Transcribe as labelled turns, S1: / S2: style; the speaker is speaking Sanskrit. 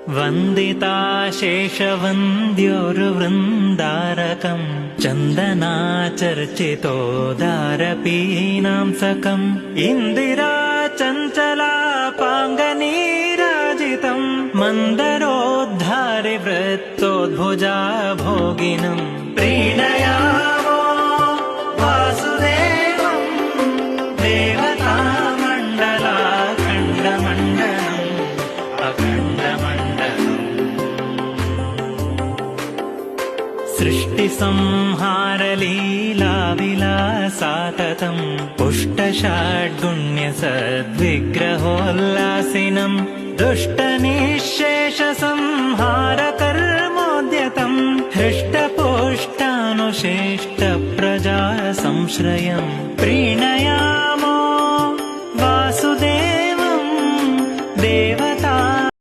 S1: वन्दिताशेषवन्द्योर्वृन्दारकम् चन्दनाचर्चितोदारपीनांसकम् इन्दिरा चञ्चलापाङ्गनीराजितम् मन्दरोद्धारि वृत्तोद्भुजा भोगिनम् प्रीणयामो वासुदेवम् देवतामण्डलाखण्डमण्डलम् अखण्डमण्डलम् सृष्टिसंहारलीलाविलासाततम् पुष्टषाड्गुण्यसद्विग्रहोल्लासिनम् दुष्टनिःशेषसंहारकर्मोद्यतम् हृष्टपुष्टानुशिष्टप्रजा संश्रयम् प्रीणयामो